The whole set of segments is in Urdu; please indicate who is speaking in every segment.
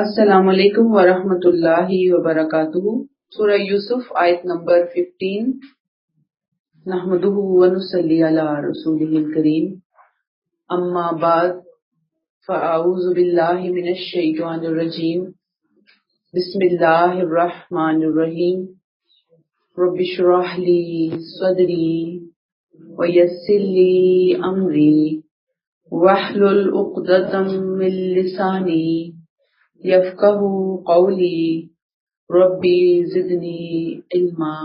Speaker 1: السلام علیکم ورحمۃ اللہ وبرکاتہ۔ سورہ یوسف آیت نمبر 15۔ نحمدہ ونصلی علی رسولہ الکریم، اما بعد فاعوذ باللہ من الشیطان الرجیم، بسم اللہ الرحمن الرحیم۔ رب اشرح لی صدری ویسر لی امری واحلل عقدۃ من لسانی یفقہوا قولی ربی زدنی علما۔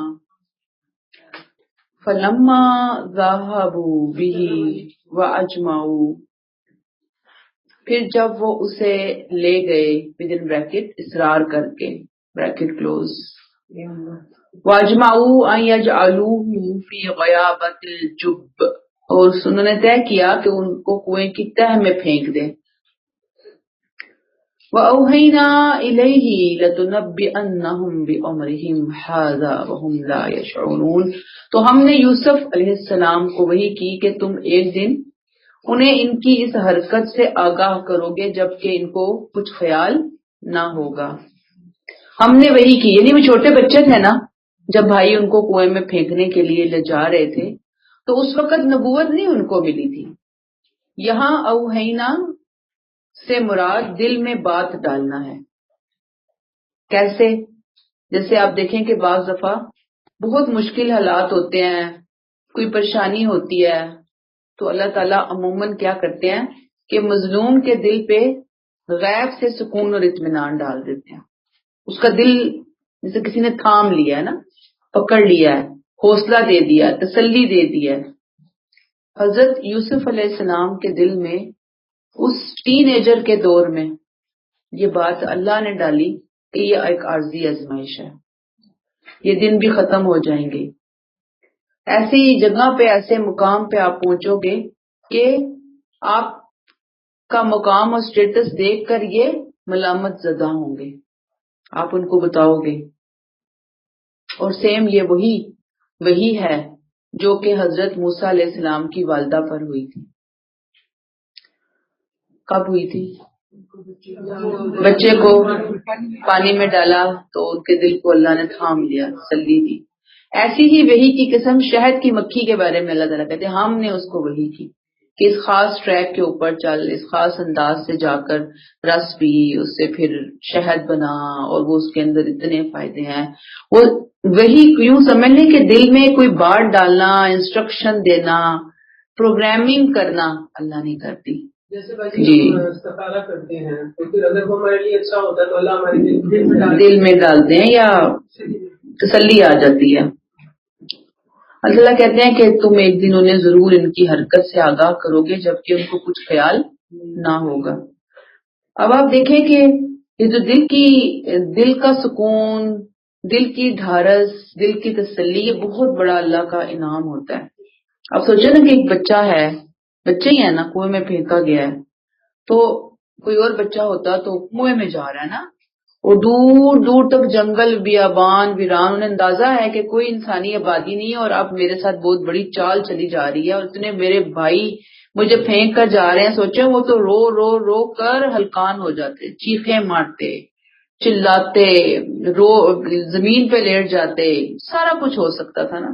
Speaker 1: فلما ذهبوا به واجمعوا، پھر جب وہ اسے لے گئے within bracket اصرار کر کے bracket close، واجمعوا ان یجعلوه فی غیابۃ الجب، اور انہوں نے طے کیا کہ ان کو کنویں کی تہ میں پھینک دیں۔ وَأَوْحَيْنَا إِلَيْهِ لَتُنَبِّئَنَّهُمْ بِأَمْرِهِمْ هَذَا وَهُمْ لَا يَشْعُرُونَ، تو ہم نے یوسف علیہ السلام کو وحی کی کہ تم ایک دن انہیں ان کی اس حرکت سے آگاہ کرو گے جبکہ ان کو کچھ خیال نہ ہوگا۔ ہم نے وحی کی، یعنی وہ چھوٹے بچے تھے نا، جب بھائی ان کو کنویں میں پھینکنے کے لیے لے جا رہے تھے تو اس وقت نبوت نہیں ان کو ملی تھی۔ یہاں اوہینا سے مراد دل میں بات ڈالنا ہے۔ کیسے؟ جیسے آپ دیکھیں کہ بعض دفعہ بہت مشکل حالات ہوتے ہیں، کوئی پریشانی ہوتی ہے، تو اللہ تعالیٰ عموماً کیا کرتے ہیں کہ مظلوم کے دل پہ غیب سے سکون اور اطمینان ڈال دیتے ہیں۔ اس کا دل جیسے کسی نے تھام لیا ہے نا، پکڑ لیا ہے، حوصلہ دے دیا، تسلی دے دیا۔ حضرت یوسف علیہ السلام کے دل میں اس ٹین ایجر کے دور میں یہ بات اللہ نے ڈالی کہ یہ ایک عارضی آزمائش ہے، یہ دن بھی ختم ہو جائیں گے۔ ایسی جگہ پہ، ایسے مقام پہ آپ پہنچو گے کہ آپ کا مقام اور سٹیٹس دیکھ کر یہ ملامت زدہ ہوں گے، آپ ان کو بتاؤ گے۔ اور سیم یہ وہی ہے جو کہ حضرت موسیٰ علیہ السلام کی والدہ پر ہوئی تھی۔ کب ہوئی تھی؟ بچے کو پانی میں ڈالا تو ان کے دل کو اللہ نے تھام لیا، تسلی دی۔ ایسی ہی وحی کی قسم شہد کی مکھی کے بارے میں اللہ تعالیٰ کہتے ہیں ہم نے اس کو وحی کی کہ اس خاص ٹریک کے اوپر چل، اس خاص انداز سے جا کر رس پی، اس سے پھر شہد بنا، اور وہ اس کے اندر اتنے فائدے ہیں۔ وہ وہی یوں سمجھ لیں کہ دل میں کوئی بات ڈالنا، انسٹرکشن دینا، پروگرامنگ کرنا اللہ نہیں کرتی۔
Speaker 2: جیسے جی استخارہ کرتے ہیں تو پھر اگر وہ ہمارے لیے اچھا ہوتا ہے تو اللہ ہمارے
Speaker 1: دل میں ڈالتے ہیں یا تسلی آ جاتی ہے۔ اللہ کہتے ہیں کہ تم ایک دن انہیں ضرور ان کی حرکت سے آگاہ کرو گے جبکہ ان کو کچھ خیال نہ ہوگا۔ اب آپ دیکھیں کہ یہ جو دل کا سکون، دل کی ڈھارس، دل کی تسلی، یہ بہت بڑا اللہ کا انعام ہوتا ہے۔ اب سوچیں نا کہ ایک بچہ ہے، بچے ہی ہے نا، کنویں میں پھینکا گیا ہے، تو کوئی اور بچہ ہوتا تو کنویں میں جا رہا ہے نا، اور دور دور تک جنگل، بیابان، ویران، انہیں اندازہ ہے کہ کوئی انسانی آبادی نہیں ہے اور اب میرے ساتھ بہت بڑی چال چلی جا رہی ہے اور اتنے میرے بھائی مجھے پھینک کر جا رہے ہیں۔ سوچیں وہ تو رو رو رو کر ہلکان ہو جاتے، چیخیں مارتے، چلاتے، زمین پہ لیٹ جاتے، سارا کچھ ہو سکتا تھا نا،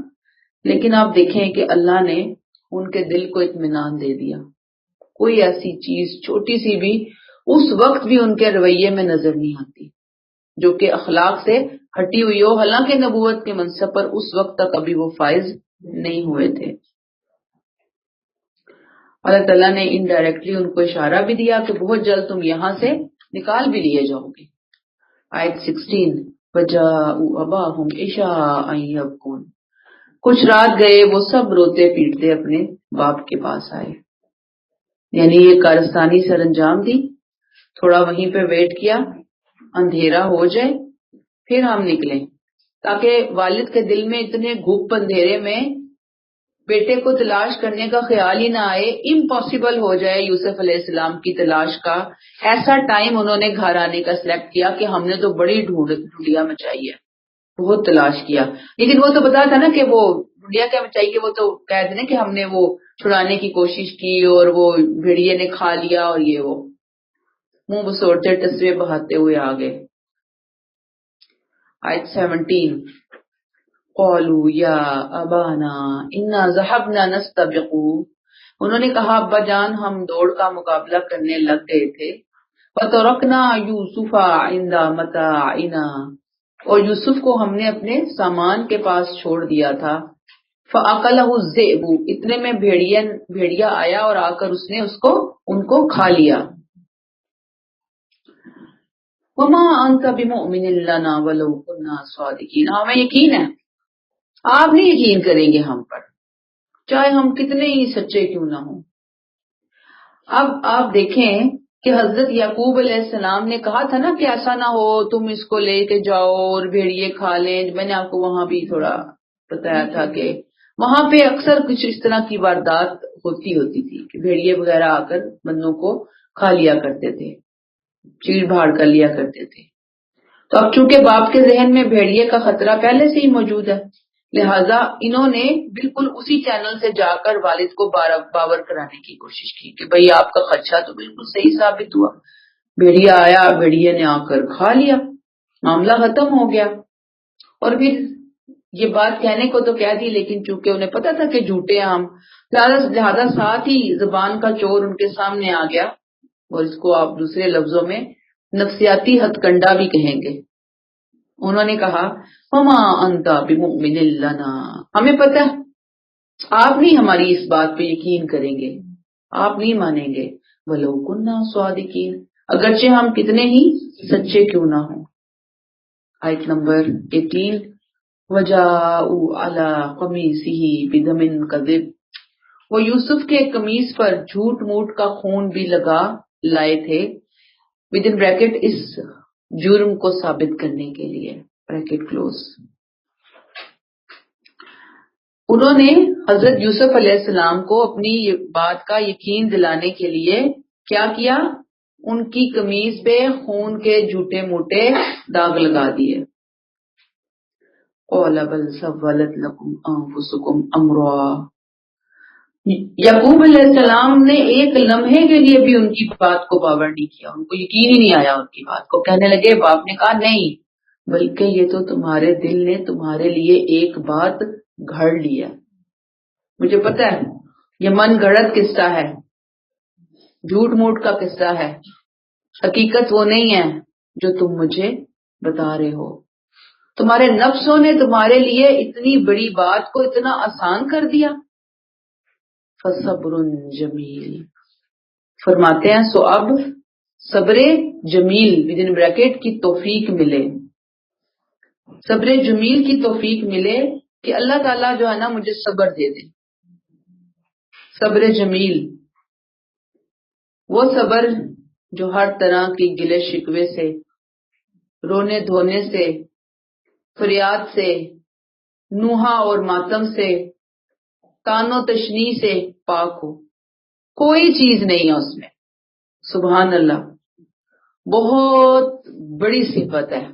Speaker 1: لیکن آپ دیکھیں کہ اللہ نے ان کے دل کو اطمینان دے دیا۔ کوئی ایسی چیز چھوٹی سی بھی اس وقت بھی ان کے رویے میں نظر نہیں آتی جو کہ اخلاق سے ہٹی ہوئی ہو، حالانکہ نبوت کے منصب پر اس وقت تک ابھی وہ فائز نہیں ہوئے تھے۔ اللہ تعالیٰ نے انڈائریکٹلی ان کو اشارہ بھی دیا کہ بہت جلد تم یہاں سے نکال بھی لیے جاؤ گے۔ آیت 16، وَجَاءُوا أَبَاهُمْ عِشَاءً يَبْكُونَ، کچھ رات گئے وہ سب روتے پیٹتے اپنے باپ کے پاس آئے، یعنی یہ کارستانی سر انجام دی، تھوڑا وہیں پہ ویٹ کیا، اندھیرا ہو جائے پھر ہم نکلیں، تاکہ والد کے دل میں اتنے گھپ اندھیرے میں بیٹے کو تلاش کرنے کا خیال ہی نہ آئے، امپاسبل ہو جائے یوسف علیہ السلام کی تلاش کا۔ ایسا ٹائم انہوں نے گھر آنے کا سلیکٹ کیا کہ ہم نے تو بڑی ڈھونڈیا مچائی ہے، بہت تلاش کیا، لیکن وہ تو پتا تھا نا کہ وہ ڈھونڈیا کیا مچائی، کہ وہ تو کہتے ہیں کہ ہم نے وہ چھڑانے کی کوشش کی اور وہ بھیڑیے نے کھا لیا اور یہ وہ منہ بسوڑتے ٹسوے بہاتے ہوئے آ گئے. آیت 17 قالوا یا ابانا انا ذهبنا نستبق، انہوں نے کہا ابا جان ہم دوڑ کا مقابلہ کرنے لگ گئے تھے. وترکنا یوسف عند متاعنا، اور یوسف کو ہم نے اپنے سامان کے پاس چھوڑ دیا تھا. فاکلہ الذئب، اتنے میں بھیڑیا آیا اور آ کر اس نے ان کو کھا لیا. وما انت بمؤمن لنا ولو كنا صادقین، ہمیں یقین ہے آپ نہیں یقین کریں گے ہم پر چاہے ہم کتنے ہی سچے کیوں نہ ہوں. اب آپ دیکھیں کہ حضرت یعقوب علیہ السلام نے کہا تھا نا کہ ایسا نہ ہو تم اس کو لے کے جاؤ اور بھیڑیے کھا لیں. میں نے آپ کو وہاں بھی تھوڑا بتایا تھا کہ وہاں پہ اکثر کچھ اس طرح کی واردات ہوتی تھی کہ بھیڑیے وغیرہ آ کر بندوں کو کھا لیا کرتے تھے، چیڑ بھاڑ کر لیا کرتے تھے. تو اب چونکہ باپ کے ذہن میں بھیڑیے کا خطرہ پہلے سے ہی موجود ہے، لہٰذا انہوں نے بالکل اسی چینل سے جا کر والد کو باور کرانے کی کوشش کی کہ بھئی آپ کا خدشہ تو بالکل صحیح ثابت ہوا، بھیڑیا آیا، بھیڑیے نے آ کر کھا لیا، معاملہ ختم ہو گیا. اور پھر یہ بات کہنے کو تو کہہ دی لیکن چونکہ انہیں پتا تھا کہ جھوٹے ہیں ہم، لہٰذا ساتھ ہی زبان کا چور ان کے سامنے آ گیا، اور اس کو آپ دوسرے لفظوں میں نفسیاتی ہتھ کنڈا بھی کہیں گے. انہوں نے کہا وما انت بمؤمن لنا، ہمیں پتہ آپ نہیں ہماری اس بات پہ یقین کریں گے، آپ نہیں مانیں گے. ولو کنا صادقین، اگرچہ ہم کتنے ہی سچے کیوں نہ ہوں. آیت نمبر 18 وجاءوا علی قمیصہ بدم کذب، وہ یوسف کے قمیص پر جھوٹ موٹ کا خون بھی لگا لائے تھے، ودن بریکٹ اس جرم کو ثابت کرنے کے لیے، بریکٹ کلوز. انہوں نے حضرت یوسف علیہ السلام کو اپنی بات کا یقین دلانے کے لیے کیا کیا؟ ان کی قمیص پہ خون کے جھوٹے موٹے داغ لگا دیے. قال بل سولت لكم انفسكم امرا، یعقوب علیہ السلام نے ایک لمحے کے لیے بھی ان کی بات کو باور نہیں کیا، ان کو یقین ہی نہیں آیا ان کی بات کو. کہنے لگے، باپ نے کہا نہیں، بلکہ یہ تو تمہارے دل نے تمہارے لیے ایک بات گھڑ لیا. مجھے پتا ہے یہ من گھڑت قصہ ہے، جھوٹ موٹ کا قصہ ہے، حقیقت وہ نہیں ہے جو تم مجھے بتا رہے ہو. تمہارے نفسوں نے تمہارے لیے اتنی بڑی بات کو اتنا آسان کر دیا. فصبر جمیل، فرماتے ہیں سو اب صبر جمیل ودن بریکٹ کی توفیق ملے، صبر جمیل کی توفیق ملے کہ اللہ تعالیٰ جو ہے نا مجھے صبر دے دے. صبر جمیل وہ صبر جو ہر طرح کی گلے شکوے سے، رونے دھونے سے، فریاد سے، نوحہ اور ماتم سے، تان و تشنی سے پاک ہو. کوئی چیز نہیں ہے اس میں. سبحان اللہ، بہت بڑی صفت ہے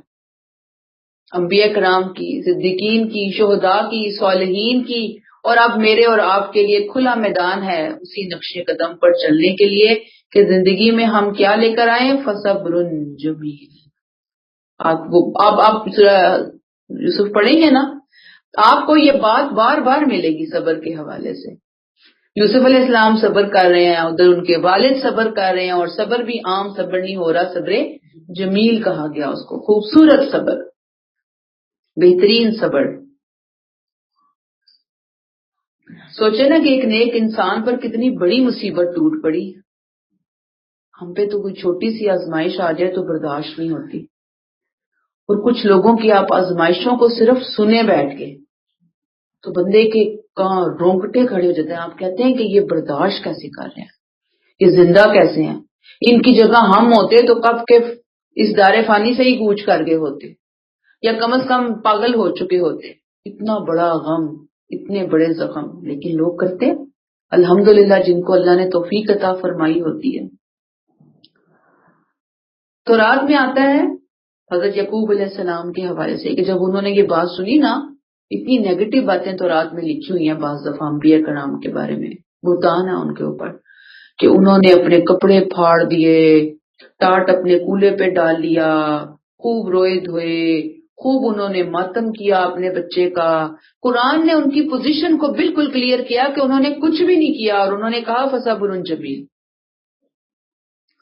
Speaker 1: انبیاء کرام کی، صدیقین کی، شہداء کی، صالحین کی، اور اب میرے اور آپ کے لیے کھلا میدان ہے اسی نقش قدم پر چلنے کے لیے کہ زندگی میں ہم کیا لے کر آئیں. فصبر جمیل. آپ یوسف پڑھیں گے نا، آپ کو یہ بات بار بار ملے گی صبر کے حوالے سے. یوسف علیہ السلام صبر کر رہے ہیں، ادھر ان کے والد صبر کر رہے ہیں، اور صبر بھی عام صبر نہیں ہو رہا، صبر جمیل کہا گیا اس کو، خوبصورت صبر، بہترین صبر. سوچے نا کہ ایک نیک انسان پر کتنی بڑی مصیبت ٹوٹ پڑی. ہم پہ تو کوئی چھوٹی سی آزمائش آ جائے تو برداشت نہیں ہوتی، اور کچھ لوگوں کی آپ آزمائشوں کو صرف سنے بیٹھ کے تو بندے کے کہاں رونگٹے کھڑے ہو جاتے ہیں. آپ کہتے ہیں کہ یہ برداشت کیسے کر رہے ہیں، یہ زندہ کیسے ہیں. ان کی جگہ ہم ہوتے تو کب کے اس دار فانی سے ہی کوچ کر گئے ہوتے، یا کم از کم پاگل ہو چکے ہوتے. اتنا بڑا غم، اتنے بڑے زخم، لیکن لوگ کرتے الحمدللہ جن کو اللہ نے توفیق عطا فرمائی ہوتی ہے. تو رات میں آتا ہے حضرت یعقوب علیہ السلام کے حوالے سے کہ جب انہوں نے یہ بات سنی نا، اتنی نیگیٹو باتیں تو رات میں لکھی ہوئی ہیں بعض دفعہ انبیاء کرام کے بارے میں، بہتان ہے ان کے اوپر کہ انہوں نے اپنے کپڑے پھاڑ دیے، ٹاٹ اپنے کولے پہ ڈال لیا، خوب روئے دھوئے، خوب انہوں نے ماتم کیا اپنے بچے کا. قرآن نے ان کی پوزیشن کو بالکل کلیئر کیا کہ انہوں نے کچھ بھی نہیں کیا، اور انہوں نے کہا فصبر جمیل،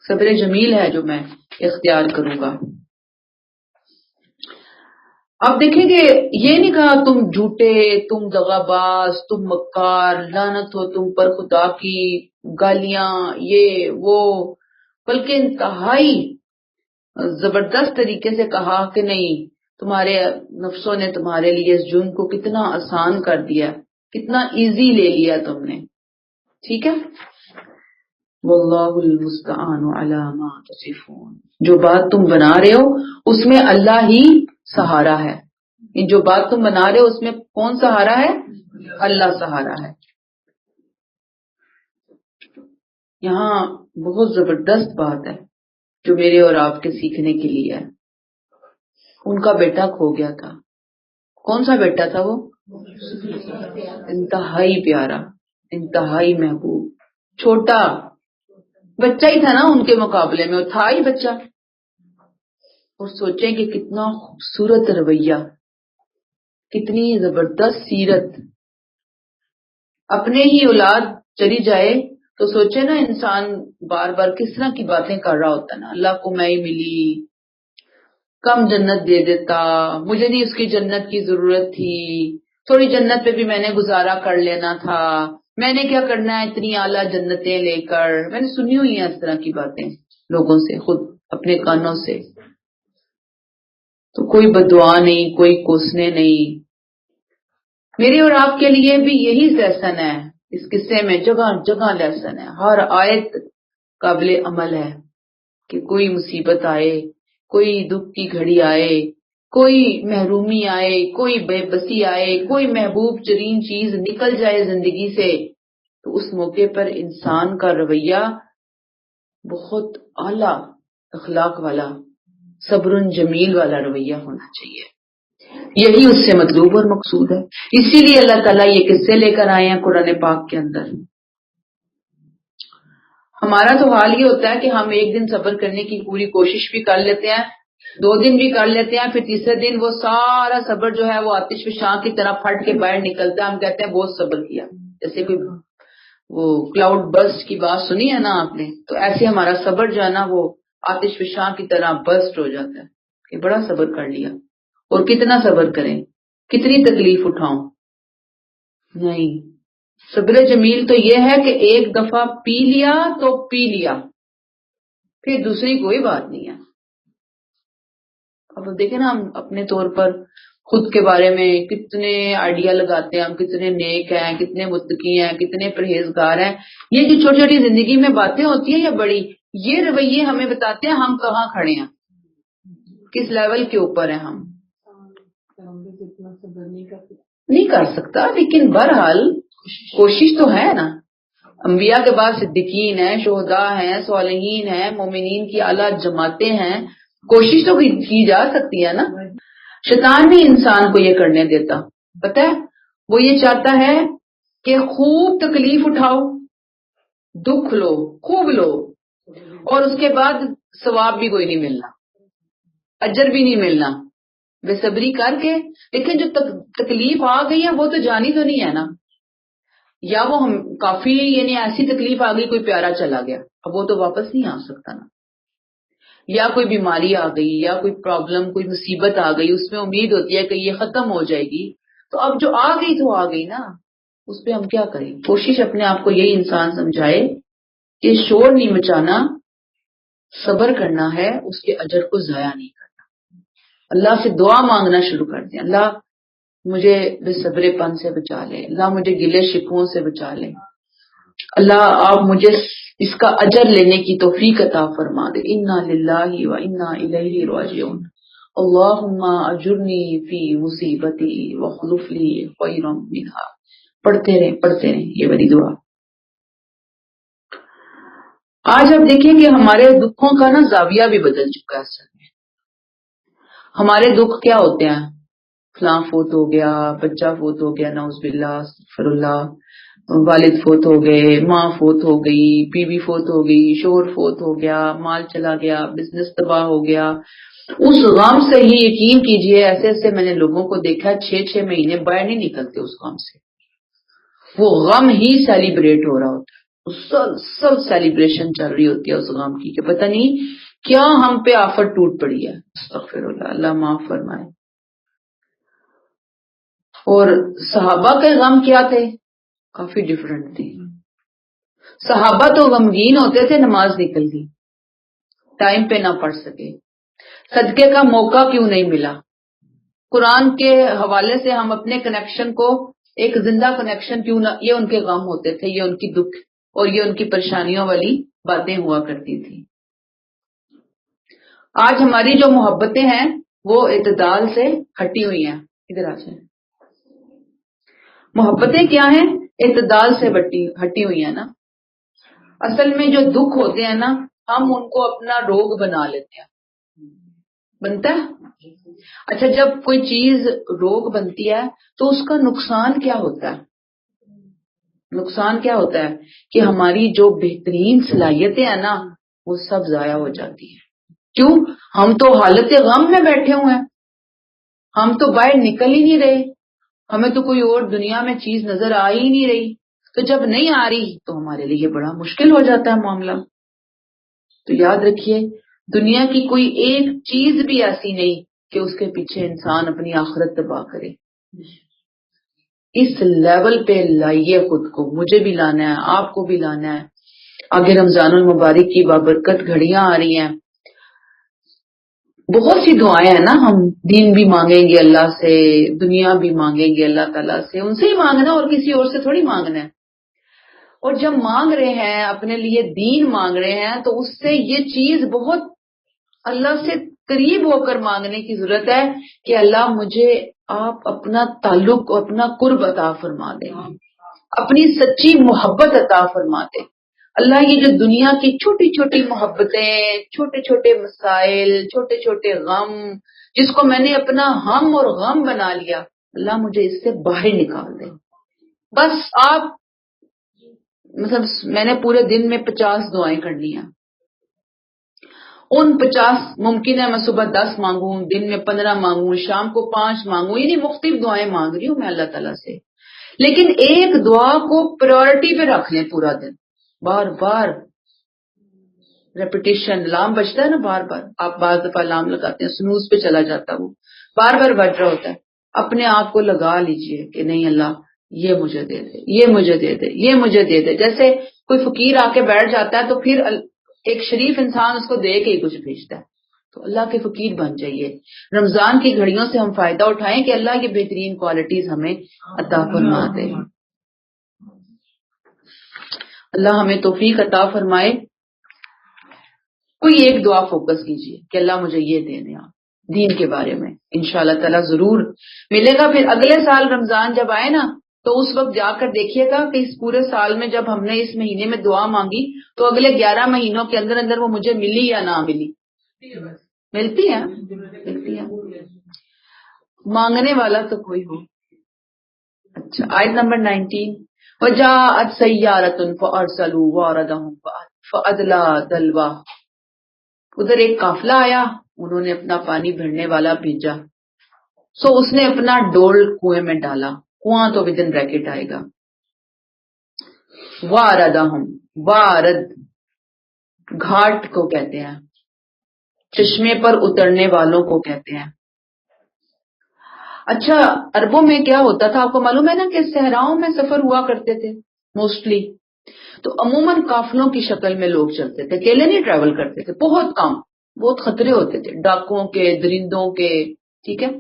Speaker 1: صبر جمیل ہے جو میں اختیار کروں گا. اب دیکھیں گے یہ نہیں کہا تم جھوٹے، تم دغاباز، تم مکار، لعنت ہو تم پر خدا کی، گالیاں یہ وہ، بلکہ انتہائی زبردست طریقے سے کہا کہ نہیں، تمہارے نفسوں نے تمہارے لیے اس جرم کو کتنا آسان کر دیا، کتنا ایزی لے لیا تم نے. ٹھیک ہے، واللہ المستعان علی ما تصفون، جو بات تم بنا رہے ہو اس میں اللہ ہی سہارا ہے. جو بات تم بنا رہے ہو اس میں کون سہارا ہے؟ اللہ سہارا ہے. یہاں بہت زبردست بات ہے جو میرے اور آپ کے سیکھنے کے لیے ہے. ان کا بیٹا کھو گیا تھا. کون سا بیٹا تھا وہ؟ انتہائی پیارا، انتہائی محبوب، چھوٹا بچہ ہی تھا نا ان کے مقابلے میں، وہ تھا ہی بچہ. اور سوچیں کہ کتنا خوبصورت رویہ، کتنی زبردست سیرت. اپنے ہی اولاد چلی جائے تو سوچے نا انسان بار بار کس طرح کی باتیں کر رہا ہوتا ہے نا، اللہ کو میں ہی ملی، کم جنت دے دیتا، مجھے نہیں اس کی جنت کی ضرورت تھی، تھوڑی جنت پہ بھی میں نے گزارا کر لینا تھا، میں نے کیا کرنا ہے اتنی اعلیٰ جنتیں لے کر. میں نے سنی ہوئی ہیں اس طرح کی باتیں لوگوں سے، خود اپنے کانوں سے. تو کوئی بددعا نہیں، کوئی کوسنے نہیں. میرے اور آپ کے لیے بھی یہی لیسن ہے، اس قصے میں جگہ جگہ لیسن ہے، ہر آیت قابل عمل ہے کہ کوئی مصیبت آئے، کوئی دکھ کی گھڑی آئے، کوئی محرومی آئے، کوئی بے بسی آئے، کوئی محبوب ترین چیز نکل جائے زندگی سے، تو اس موقع پر انسان کا رویہ بہت اعلیٰ اخلاق والا، صبر جمیل والا رویہ ہونا چاہیے. یہی اس سے مطلوب اور مقصود ہے. اسی لیے اللہ تعالیٰ یہ قصے لے کر آئے ہیں قرآن پاک کے اندر. ہمارا تو حال یہ ہوتا ہے کہ ہم ایک دن صبر کرنے کی پوری کوشش بھی کر لیتے ہیں، 2 دن بھی کر لیتے ہیں، پھر تیسرے دن وہ سارا صبر جو ہے وہ آتش فشاں کی طرح پھٹ کے باہر نکلتا ہے. ہم کہتے ہیں بہت صبر کیا، جیسے کوئی وہ کلاؤڈ برسٹ کی بات سنی ہے نا آپ نے، تو ایسے ہمارا صبر جو ہے نا وہ آتش فشاں کی طرح برسٹ ہو جاتا ہے کہ بڑا صبر کر لیا. اور کتنا صبر کریں، کتنی تکلیف اٹھاؤں؟ نہیں، صبر جمیل تو یہ ہے کہ ایک دفعہ پی لیا تو پی لیا، پھر دوسری کوئی بات نہیں ہے. اب دیکھیں نا ہم اپنے طور پر خود کے بارے میں کتنے آئیڈیا لگاتے ہیں، ہم کتنے نیک ہیں، کتنے متقی ہیں، کتنے پرہیزگار ہیں. یہ جو چھوٹی چھوٹی زندگی میں باتیں ہوتی ہیں یا بڑی، یہ رویے ہمیں بتاتے ہیں ہم کہاں کھڑے ہیں، کس لیول کے اوپر ہیں ہم. نہیں کر سکتا، لیکن بہرحال کوشش تو ہے نا. انبیاء کے بعد صدیقین ہیں، شہداء ہیں، صالحین ہیں، مومنین کی اعلیٰ جماعتیں ہیں، کوشش تو کی جا سکتی ہے نا. شیطان نہیں انسان کو یہ کرنے دیتا، پتہ ہے وہ یہ چاہتا ہے کہ خوب تکلیف اٹھاؤ، دکھ لو، خوب لو، اور اس کے بعد ثواب بھی کوئی نہیں ملنا، اجر بھی نہیں ملنا، بے صبری کر کے. لیکن جو تکلیف آ گئی ہے وہ تو جانی تو نہیں ہے نا، یا وہ ہم کافی یعنی ایسی تکلیف آ گئی، کوئی پیارا چلا گیا، اب وہ تو واپس نہیں آ سکتا نا. یا کوئی بیماری آ گئی، یا کوئی پرابلم، کوئی مصیبت آ گئی، اس میں امید ہوتی ہے کہ یہ ختم ہو جائے گی، تو اب جو آ گئی تو آ گئی نا، اس پہ ہم کیا کریں. کوشش اپنے آپ کو یہی انسان سمجھائے کہ شور نہیں مچانا، صبر کرنا ہے، اس کے اجر کو ضائع نہیں کرنا. اللہ سے دعا مانگنا شروع کر دیں، اللہ مجھے بے صبر پن سے بچا لے، اللہ مجھے گلے شکووں سے بچا لے، اللہ آپ مجھے اس کا اجر لینے کی توفیق عطا فرما دے. انا للہ و انا الیہ راجعون. اللہم اجرنی فی مصیبتی واخلف لی خیرا منہا. پڑھتے رہیں یہ والی دعا. آج آپ دیکھیں کہ ہمارے دکھوں کا نا زاویہ بھی بدل چکا ہے. اصل میں ہمارے دکھ کیا ہوتے ہیں؟ فلاں فوت ہو گیا، بچہ فوت ہو گیا، نعوذ باللہ، استغفر اللہ، والد فوت ہو گئے، ماں فوت ہو گئی، بیوی فوت ہو گئی، شوہر فوت ہو گیا، مال چلا گیا، بزنس تباہ ہو گیا، اس غم سے ہی یقین کیجئے ایسے ایسے میں نے لوگوں کو دیکھا 6 مہینے باہر نہیں نکلتے اس غم سے. وہ غم ہی سیلیبریٹ ہو رہا ہوتا ہے، سب سیلیبریشن چل رہی ہوتی ہے اس غم کی کہ پتہ نہیں کیا ہم پہ آفت ٹوٹ پڑی ہے. استغفر اللہ، اللہ معاف فرمائے. اور صحابہ کے غم کیا تھے؟ کافی ڈفرینٹ تھی. صحابہ تو غمگین ہوتے تھے نماز نکل گئی، ٹائم پہ نہ پڑھ سکے، صدقے کا موقع کیوں نہیں ملا. قرآن کے حوالے سے ہم اپنے کنیکشن کو ایک زندہ کنیکشن کیوں نہ، یہ ان کے غم ہوتے تھے، یہ ان کی دکھ اور یہ ان کی پریشانیوں والی باتیں ہوا کرتی تھی. آج ہماری جو محبتیں ہیں وہ اعتدال سے ہٹی ہوئی ہیں. ادھر آ جائیں. محبتیں کیا ہیں؟ اعتدال سے ہٹی ہوئی ہیں نا. اصل میں جو دکھ ہوتے ہیں نا ہم ان کو اپنا روگ بنا لیتے ہیں. بنتا ہے؟ اچھا جب کوئی چیز روگ بنتی ہے تو اس کا نقصان کیا ہوتا ہے؟ نقصان کیا ہوتا ہے کہ ہماری جو بہترین صلاحیتیں ہیں نا وہ سب ضائع ہو جاتی ہیں. کیوں؟ ہم تو حالت غم میں بیٹھے ہوئے ہیں، ہم تو باہر نکل ہی نہیں رہے، ہمیں تو کوئی اور دنیا میں چیز نظر آ ہی نہیں رہی. تو جب نہیں آ رہی تو ہمارے لیے بڑا مشکل ہو جاتا ہے معاملہ. تو یاد رکھیے دنیا کی کوئی ایک چیز بھی ایسی نہیں کہ اس کے پیچھے انسان اپنی آخرت تباہ کرے. اس لیول پہ لائیے خود کو. مجھے بھی لانا ہے، آپ کو بھی لانا ہے. آگے رمضان المبارک کی بابرکت گھڑیاں آ رہی ہیں، بہت سی دعائیں ہیں نا. ہم دین بھی مانگیں گے اللہ سے، دنیا بھی مانگیں گے اللہ تعالیٰ سے. ان سے ہی مانگنا اور کسی اور سے تھوڑی مانگنا ہے. اور جب مانگ رہے ہیں اپنے لیے دین مانگ رہے ہیں تو اس سے یہ چیز بہت اللہ سے قریب ہو کر مانگنے کی ضرورت ہے کہ اللہ مجھے آپ اپنا تعلق، اپنا قرب عطا فرما دیں، اپنی سچی محبت عطا فرما دیں. اللہ یہ جو دنیا کی چھوٹی چھوٹی محبتیں، چھوٹے چھوٹے مسائل، چھوٹے چھوٹے غم، جس کو میں نے اپنا ہم اور غم بنا لیا، اللہ مجھے اس سے باہر نکال دے. بس آپ مطلب میں نے پورے دن میں 50 دعائیں کرنی ہیں. ان 50 ممکن ہے میں صبح 10 مانگوں، دن میں 15 مانگوں، شام کو 5 مانگوں، یعنی مختلف دعائیں مانگ رہی ہوں میں اللہ تعالیٰ سے. لیکن ایک دعا کو پرائورٹی پہ رکھ لیں پورا دن، بار بار ریپیٹیشن. الارم بجتا ہے نا بار بار، آپ بعض دفعہ الارم لگاتے ہیں سنوز پہ چلا جاتا ہے، وہ بار بار بج رہا ہوتا ہے. اپنے آپ کو لگا لیجئے کہ نہیں اللہ یہ مجھے دے دے، یہ مجھے دے دے، یہ مجھے دے دے. جیسے کوئی فقیر آ کے بیٹھ جاتا ہے تو پھر ایک شریف انسان اس کو دے کے ہی کچھ بھیجتا ہے. تو اللہ کے فقیر بن جائیے. رمضان کی گھڑیوں سے ہم فائدہ اٹھائیں کہ اللہ کی بہترین کوالٹیز ہمیں عطا فرما دے. اللہ ہمیں توفیق عطا فرمائے. کوئی ایک دعا فوکس کیجئے کہ اللہ مجھے یہ دے دیں آپ دین کے بارے میں، انشاءاللہ تعالیٰ ضرور ملے گا. پھر اگلے سال رمضان جب آئے نا تو اس وقت جا کر دیکھیے گا کہ اس پورے سال میں جب ہم نے اس مہینے میں دعا مانگی تو اگلے 11 مہینوں کے اندر اندر وہ مجھے ملی یا نہ ملی. ملتی ہے، ملتی ہے. مانگنے والا تو کوئی ہو. اچھا آیت نمبر 19. وَجَاءَتْ سَيَّارَةٌ فَأَرْسَلُوا وَارَدَهُمْ فَأَدْلَىٰ دَلْوَهُ. ادھر ایک قافلہ آیا، انہوں نے اپنا پانی بھرنے والا بھیجا. سو اس نے اپنا ڈول کنویں میں ڈالا. کنواں تو ودن بریکٹ آئے گا. واردہم، وارد گھاٹ کو کہتے ہیں، چشمے پر اترنے والوں کو کہتے ہیں. اچھا عربوں میں کیا ہوتا تھا آپ کو معلوم ہے نا کہ صحراؤں میں سفر ہوا کرتے تھے موسٹلی. تو عموماً قافلوں کی شکل میں لوگ چلتے تھے، اکیلے نہیں ٹریول کرتے تھے. بہت کم، بہت خطرے ہوتے تھے ڈاکوؤں کے، درندوں کے، ٹھیک ہے.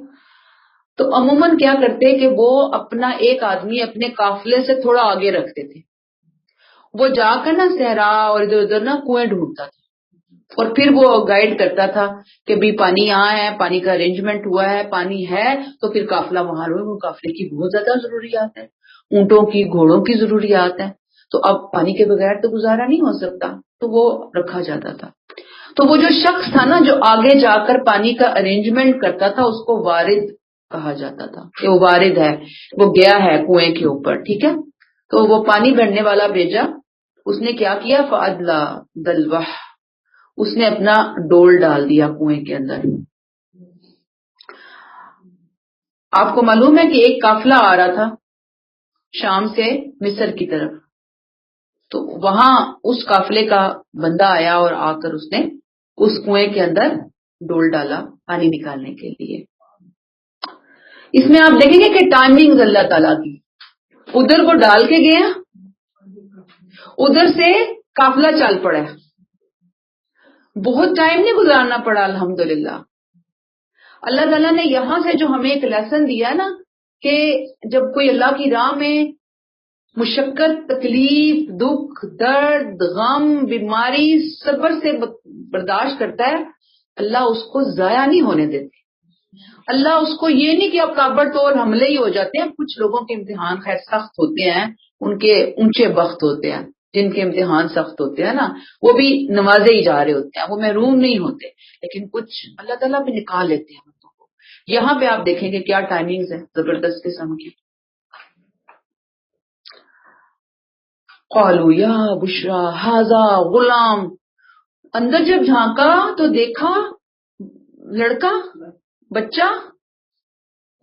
Speaker 1: تو عموماً کیا کرتے کہ وہ اپنا ایک آدمی اپنے قافلے سے تھوڑا آگے رکھتے تھے. وہ جا کر نا صحرا اور ادھر ادھر نا کنویں ڈھونڈتا تھا اور پھر وہ گائیڈ کرتا تھا کہ بھی پانی یہاں ہے، پانی کا ارینجمنٹ ہوا ہے، پانی ہے تو پھر قافلہ وہاں رہے. وہ قافلے کی بہت زیادہ ضروریات ہے، اونٹوں کی، گھوڑوں کی ضروریات ہیں. تو اب پانی کے بغیر تو گزارا نہیں ہو سکتا، تو وہ رکھا جاتا تھا. تو وہ جو شخص تھا نا جو آگے جا کر پانی کا ارینجمنٹ کرتا تھا اس کو وارد کہا جاتا تھا کہ وہ وارد ہے، وہ گیا ہے کنویں کے اوپر، ٹھیک ہے. تو وہ پانی بھرنے والا بھیجا. اس نے کیا کیا؟ فَأَدْلَى دَلْوَهْ، اس نے اپنا ڈول ڈال دیا کنویں کے اندر. آپ کو معلوم ہے کہ ایک قافلہ آ رہا تھا شام سے مصر کی طرف، تو وہاں اس قافلے کا بندہ آیا اور آ کر اس نے اس کنویں کے اندر ڈول ڈالا پانی نکالنے کے لیے. اس میں آپ دیکھیں گے کہ ٹائمنگ اللہ تعالیٰ کی، ادھر کو ڈال کے گئے، ادھر سے قافلہ چل پڑا. بہت ٹائم نہیں گزارنا پڑا الحمدللہ. اللہ تعالیٰ نے یہاں سے جو ہمیں ایک لیسن دیا نا کہ جب کوئی اللہ کی راہ میں مشقت، تکلیف، دکھ، درد، غم، بیماری صبر سے برداشت کرتا ہے، اللہ اس کو ضائع نہیں ہونے دیتے. اللہ اس کو یہ نہیں کہ اب تابڑ توڑ حملے ہی ہو جاتے ہیں. کچھ لوگوں کے امتحان خیر سخت ہوتے ہیں، ان کے اونچے بخت ہوتے ہیں جن کے امتحان سخت ہوتے ہیں نا، وہ بھی نوازے ہی جا رہے ہوتے ہیں، وہ محروم نہیں ہوتے. لیکن کچھ اللہ تعالیٰ بھی نکال لیتے ہیں بندوں کو. یہاں پہ آپ دیکھیں گے کیا ٹائمنگز ہیں زبردست قسم کی. قالوا یا بشرا ھذا غلام، اندر جب جھانکا تو دیکھا لڑکا، بچہ.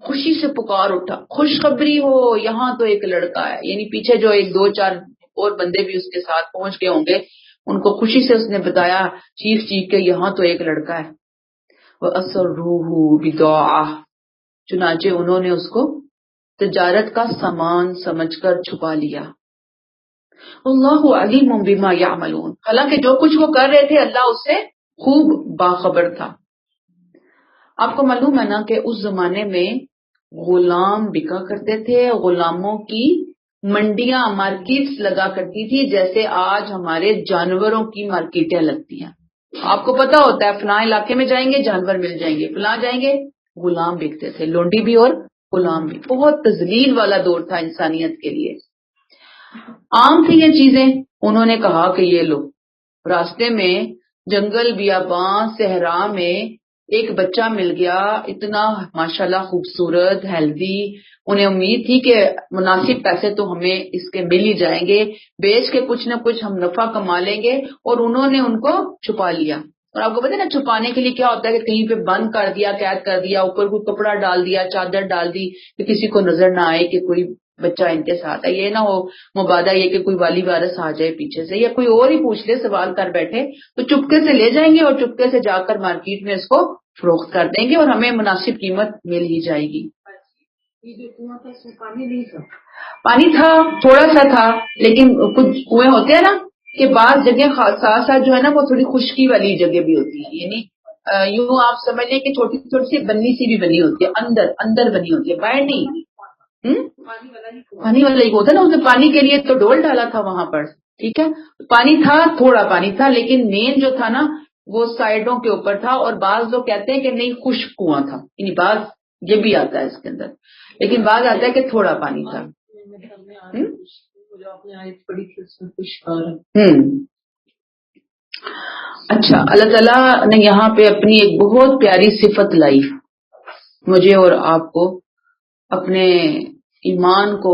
Speaker 1: خوشی سے پکار اٹھا، خوشخبری ہو، یہاں تو ایک لڑکا ہے. یعنی پیچھے جو ایک دو چار اور بندے بھی اس کے ساتھ پہنچ گئے ہوں گے، ان کو خوشی سے اس نے بتایا چیخ چیخ کے یہاں تو ایک لڑکا ہے. وَأَسَرُّوهُ بِضَاعَةٍ، چنانچہ انہوں نے اس کو تجارت کا سامان سمجھ کر چھپا لیا. اللہ علیم بما یعملون، حالانکہ جو کچھ وہ کر رہے تھے اللہ اس سے خوب باخبر تھا. آپ کو معلوم ہے نا کہ اس زمانے میں غلام بکا کرتے تھے، غلاموں کی منڈیاں، مارکیٹس لگا کرتی تھی جیسے آج ہمارے جانوروں کی مارکیٹیں لگتی ہیں. آپ کو پتا ہوتا ہے فلاں علاقے میں جائیں گے جانور مل جائیں گے، فلاں جائیں گے غلام بکتے تھے، لونڈی بھی اور غلام بھی. بہت تذلیل والا دور تھا انسانیت کے لیے. عام تھی یہ چیزیں. انہوں نے کہا کہ یہ لو، راستے میں جنگل، بیاباں، صحرا میں ایک بچہ مل گیا، اتنا ماشاءاللہ خوبصورت، ہیلدی. انہیں امید تھی کہ مناسب پیسے تو ہمیں اس کے مل ہی جائیں گے، بیچ کے کچھ نہ کچھ ہم نفع کما لیں گے. اور انہوں نے ان کو چھپا لیا. اور آپ کو پتا ہے نا چھپانے کے لیے کیا ہوتا ہے کہ کہیں پہ بند کر دیا، قید کر دیا، اوپر کوئی کپڑا ڈال دیا، چادر ڈال دی کہ کسی کو نظر نہ آئے کہ کوئی بچہ ان کے ساتھ ہے. یہ نہ ہو مبادہ یہ کہ کوئی والی وارث آ جائے پیچھے سے یا کوئی اور ہی پوچھ لے، سوال کر بیٹھے، تو چپکے سے لے جائیں گے اور چپکے سے جا کر مارکیٹ میں اس کو فروخت کر دیں گے اور ہمیں مناسب قیمت مل ہی جائے گی.
Speaker 2: یہ جو کنواں تھا اس میں پانی نہیں تھا.
Speaker 1: پانی تھا، تھوڑا سا تھا، لیکن کچھ کنویں ہوتے ہیں نا کہ بعض جگہ ساتھ ساتھ جو ہے نا وہ تھوڑی خشکی والی جگہ بھی ہوتی ہے. یعنی یوں آپ سمجھ لیں کہ چھوٹی چھوٹی سی بنی سی بھی بنی ہوتی ہے، اندر بنی ہوتی ہے، باہر نہیں. پانی والا ہی ہوتا ہے نا. اس نے پانی کے لیے تو ڈول ڈالا تھا وہاں پر، ٹھیک ہے. پانی تھا، تھوڑا پانی تھا، لیکن مین جو تھا نا وہ سائڈوں کے اوپر تھا. اور بعض لوگ کہتے ہیں کہ نہیں خشک کنواں تھا، یعنی بعض یہ بھی آتا ہے اس کے اندر، لیکن بعض آتا ہے کہ تھوڑا پانی تھا. اچھا، اللہ تعالیٰ نے یہاں پہ اپنی ایک بہت پیاری صفت لائی مجھے اور آپ کو اپنے ایمان کو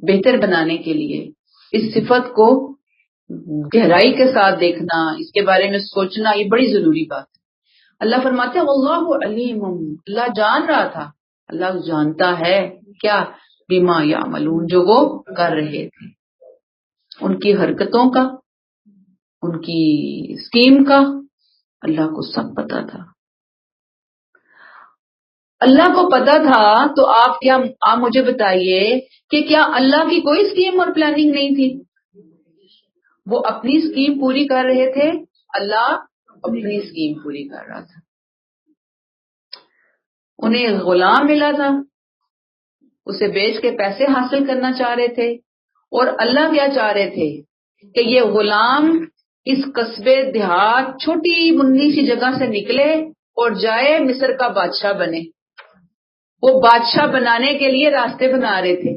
Speaker 1: بہتر بنانے کے لیے. اس صفت کو گہرائی کے ساتھ دیکھنا، اس کے بارے میں سوچنا، یہ بڑی ضروری بات ہے. اللہ فرماتے ہیں واللہ علیم، اللہ جان رہا تھا، اللہ جانتا ہے کیا، بما یعملون، جو وہ کر رہے تھے، ان کی حرکتوں کا، ان کی اسکیم کا اللہ کو سب پتا تھا. اللہ کو پتا تھا تو آپ مجھے بتائیے کہ کیا اللہ کی کوئی اسکیم اور پلاننگ نہیں تھی؟ وہ اپنی اسکیم پوری کر رہے تھے، اللہ اپنی اسکیم پوری کر رہا تھا. انہیں غلام ملا تھا، اسے بیچ کے پیسے حاصل کرنا چاہ رہے تھے. اور اللہ کیا چاہ رہے تھے کہ یہ غلام اس قصبے دیہات چھوٹی منی سی جگہ سے نکلے اور جائے مصر کا بادشاہ بنے. وہ بادشاہ بنانے کے لیے راستے بنا رہے تھے.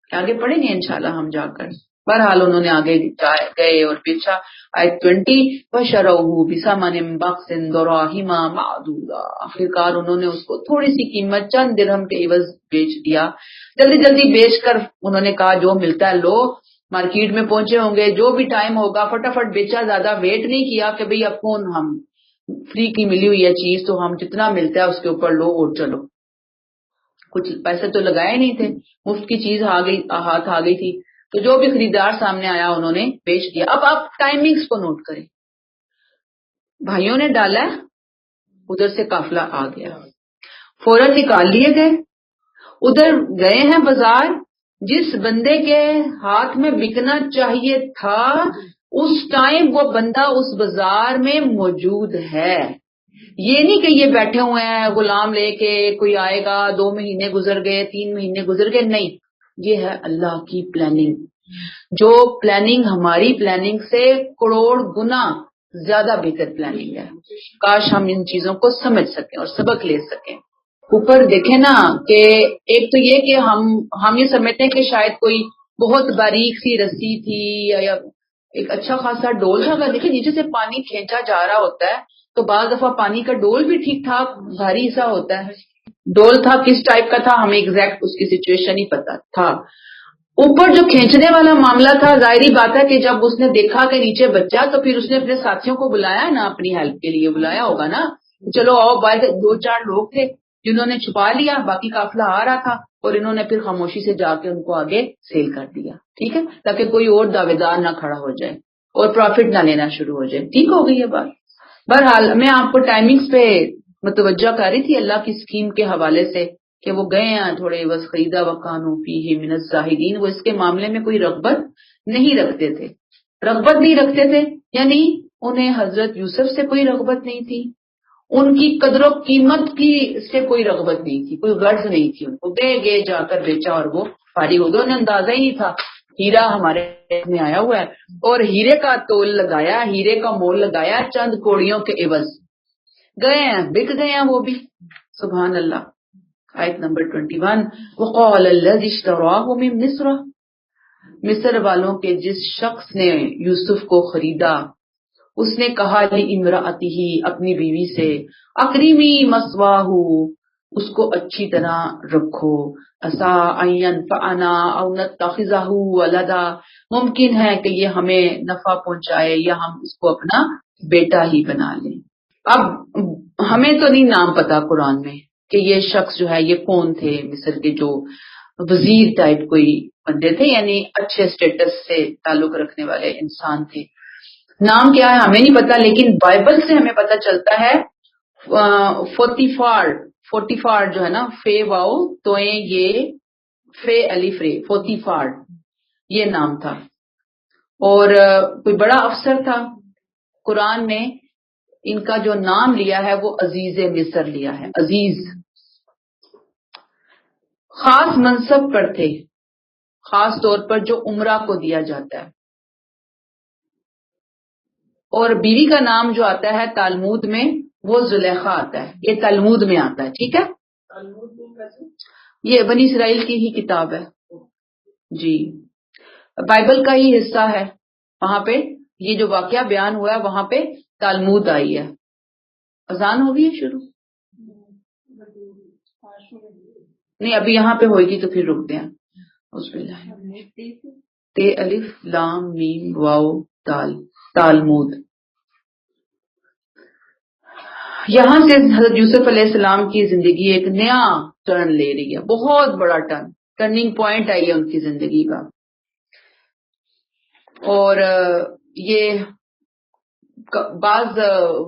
Speaker 1: آگے پڑھیں گے انشاءاللہ ہم جا کر. بہرحال انہوں نے آگے گئے اور پیچھا آیت 20 وَشَرَوْهُ بِثَمَنٍ بَخْسٍ دَرَاهِمَ مَعْدُودَةٍ، آخرکار انہوں نے اس کو تھوڑی سی قیمت چند درہم کے عوض بیچ دیا. جلدی جلدی بیچ کر انہوں نے کہا جو ملتا ہے لو، مارکیٹ میں پہنچے ہوں گے، جو بھی ٹائم ہوگا فٹافٹ بیچا، زیادہ ویٹ نہیں کیا کہ بھئی اب کون، ہم فری کی ملی ہوئی ہے چیز تو ہم جتنا ملتا ہے اس کے اوپر لو اور چلو. کچھ پیسے تو لگائے نہیں تھے، مفت کی چیز ہاتھ آ گئی تھی، تو جو بھی خریدار سامنے آیا انہوں نے بیچ دیا. اب آپ ٹائمنگز کو نوٹ کریں، بھائیوں نے ڈالا ہے، ادھر سے قافلہ آ گیا، فوراً نکال لیے گئے، ادھر گئے ہیں بازار، جس بندے کے ہاتھ میں بکنا چاہیے تھا اس ٹائم وہ بندہ اس بازار میں موجود ہے. یہ نہیں کہ یہ بیٹھے ہوئے ہیں غلام لے کے، کوئی آئے گا، 2 مہینے گزر گئے، 3 مہینے گزر گئے، نہیں، یہ ہے اللہ کی پلاننگ، جو پلاننگ ہماری پلاننگ سے کروڑ گنا زیادہ بہتر پلاننگ ہے. کاش ہم ان چیزوں کو سمجھ سکیں اور سبق لے سکیں. اوپر دیکھیں نا کہ ایک تو یہ کہ ہم یہ سمجھتے ہیں کہ شاید کوئی بہت باریک سی رسی تھی یا ایک اچھا خاصا ڈول تھا. اگر دیکھیں نیچے سے پانی کھینچا جا رہا ہوتا ہے تو بعض دفعہ پانی کا ڈول بھی ٹھیک ٹھاک بھاری سا ہوتا ہے. ڈول تھا کس ٹائپ کا تھا ہمیں ایگزیکٹ اس کی سچویشن ہی پتا تھا. اوپر جو کھینچنے والا معاملہ تھا، ظاہری بات ہے کہ جب اس نے دیکھا کہ نیچے بچہ تو پھر اس نے اپنے ساتھیوں کو بلایا نا، اپنی ہیلپ کے لیے بلایا ہوگا نا، چلو آؤ. 2-4 لوگ تھے جنہوں نے چھپا لیا، باقی قافلہ آ رہا تھا اور انہوں نے پھر خاموشی سے جا کے ان کو آگے سیل کر دیا. ٹھیک ہے، تاکہ کوئی اور دعوے دار نہ کھڑا ہو جائے اور پروفٹ نہ لینا شروع ہو جائے. ٹھیک ہو گئی یہ بات. بہرحال میں آپ کو ٹائمنگز پہ متوجہ کر رہی تھی اللہ کی اسکیم کے حوالے سے کہ وہ گئے ہیں تھوڑے بس خریدا وکانو فیہ من الزاہدین، وہ اس کے معاملے میں کوئی رغبت نہیں رکھتے تھے. رغبت نہیں رکھتے تھے یعنی انہیں حضرت یوسف سے کوئی رغبت نہیں تھی، ان کی قدر و قیمت کی سے کوئی رغبت نہیں تھی، کوئی غرض نہیں تھی. ان کو گئے جا کر بیچا اور وہ فارغ ہو گئے. انہیں اندازہ ہی نہیں تھا ہیرا ہمارے میں آیا ہوا ہے، اور ہیرے کا تول لگایا، ہیرے کا مول لگایا چند کوڑیوں کے عوض. گئے ہیں، بک گئے ہیں وہ بھی. سبحان اللہ. آیت نمبر 21 وقال الذی اشتراه من مصر، مصر والوں کے جس شخص نے یوسف کو خریدا اس نے کہا لامرأتہ، اپنی بیوی سے، اکرمی مثواہ، اس کو اچھی طرح رکھو، عسیٰ ان ینفعنا او نتخذہ ولدا، ممکن ہے کہ یہ ہمیں نفع پہنچائے یا ہم اس کو اپنا بیٹا ہی بنا لیں. اب ہمیں تو نہیں نام پتا قرآن میں کہ یہ شخص جو ہے یہ کون تھے، مصر کے جو وزیر ٹائپ کوئی بندے تھے، یعنی اچھے سٹیٹس سے تعلق رکھنے والے انسان تھے. نام کیا ہے ہمیں نہیں پتا، لیکن بائبل سے ہمیں پتا چلتا ہے فوتیفار جو ہے نا، فے واؤ تو یہ فے الف رے، فوتیفار یہ نام تھا، اور کوئی بڑا افسر تھا. قرآن نے ان کا جو نام لیا ہے وہ عزیز مصر لیا ہے. عزیز خاص منصب پر تھے، خاص طور پر جو عمرہ کو دیا جاتا ہے. اور بیوی کا نام جو آتا ہے تالمود میں وہ زلیخا آتا ہے، یہ تالمود میں آتا ہے. ٹھیک ہے، یہ بنی اسرائیل کی ہی کتاب ہے جی، بائبل کا ہی حصہ ہے. وہاں پہ یہ جو واقعہ بیان ہوا ہے وہاں پہ تالمود آئی ہے. اذان ہوگی ہے شروع؟ نہیں، ابھی یہاں پہ ہوئے گی تو پھر رکتے ہیں. تے الف لام میم واو تال، تالمود. یہاں سے حضرت یوسف علیہ السلام کی زندگی ایک نیا ٹرن لے رہی ہے، بہت بڑا ٹرننگ پوائنٹ آئی ہے ان کی زندگی کا. اور یہ بعض